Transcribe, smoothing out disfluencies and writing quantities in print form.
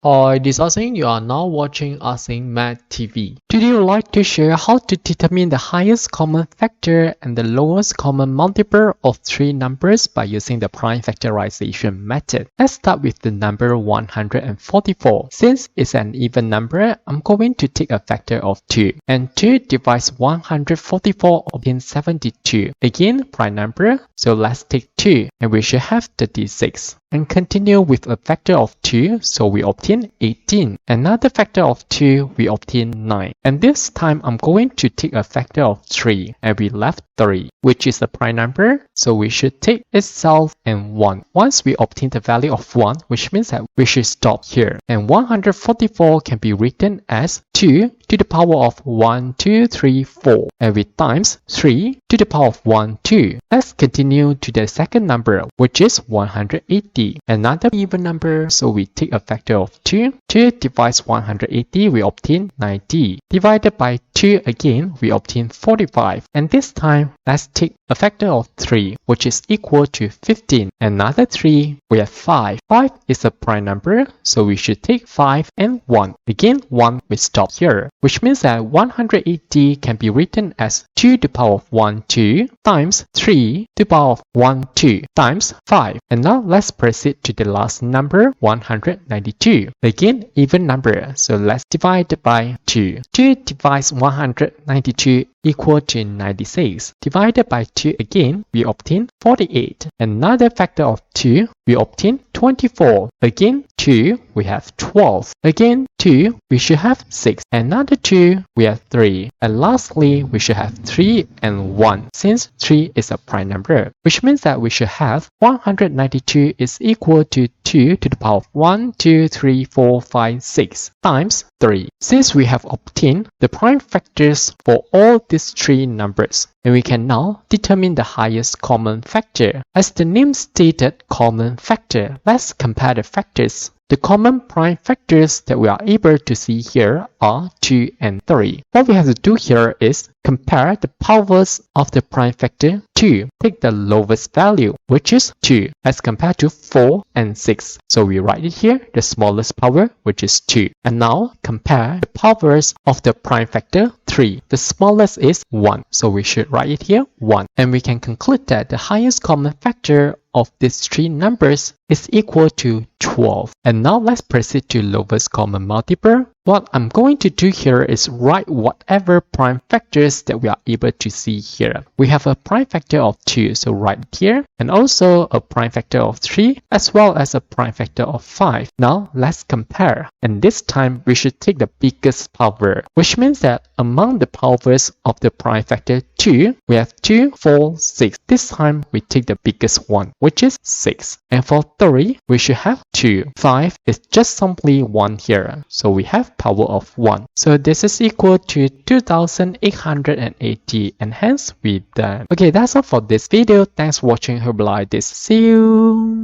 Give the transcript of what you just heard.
Hi, this is Asing. You are now watching Asing Math TV. Today, I'd like to share how to determine the highest common factor and the lowest common multiple of three numbers by using the prime factorization method. Let's start with the number 144. Since it's an even number, I'm going to take a factor of 2. And 2 divides 144 obtain 72. Again, prime number, so let's take 2 and we should have 36. And continue with a factor of 2, so we obtain 18. Another factor of 2, we obtain 9. And this time, I'm going to take a factor of 3, and we left 3, which is a prime number, so we should take itself and 1. Once we obtain the value of 1, which means that we should stop here. And 144 can be written as 2 to the power of 1, 2, 3, 4. And we times 3 to the power of 1, 2. Let's continue to the second number, which is 180. Another even number, so we take a factor of 2. 2 divides 180, we obtain 90. Divided by 2 again, we obtain 45. And this time, let's take a factor of 3, which is equal to 15. Another 3, we have 5. 5 is a prime number, so we should take 5 and 1. Again, 1, we stop here, which means that 180 can be written as 2 to the power of 1, 2 times 3 to the power of 1, 2 times 5. And now let's proceed to the last number, 192. Again, even number, so let's divide by 2. 2 divides 192 equal to 96. Divided by 2 again, we obtain 48. Another factor of 2, we obtain 24. Again, 2, we have 12. Again, 2, we should have 6. Another 2, we have 3. And lastly, we should have 3 and 1, since 3 is a prime number, which means that we should have 192 is equal to 2 to the power of 1, 2, 3, 4, 5, 6 times 3. Since we have obtained the prime factors for all these three numbers, and we can now determine the highest common factor. As the name stated, common factor, let's compare the factors. The common prime factors that we are able to see here are 2 and 3. What we have to do here is compare the powers of the prime factor 2. Take the lowest value, which is 2, as compared to 4 and 6. So we write it here, the smallest power, which is 2. And now compare the powers of the prime factor 3. The smallest is 1. So we should write it here, 1. And we can conclude that the highest common factor of these three numbers is equal to 12. And now let's proceed to lowest common multiple. What I'm going to do here is write whatever prime factors that we are able to see here. We have a prime factor of 2, so write it here, and also a prime factor of 3, as well as a prime factor of 5. Now let's compare, and this time we should take the biggest power, which means that among the powers of the prime factor 2, we have 2, 4, 6. This time we take the biggest one, which is 6. And for 3, we should have 2. 5 is just simply 1 here, so we have power of 1. So this is equal to 2880, and hence we're done. Okay, that's all for this video. Thanks for watching. Hope you like this. See you.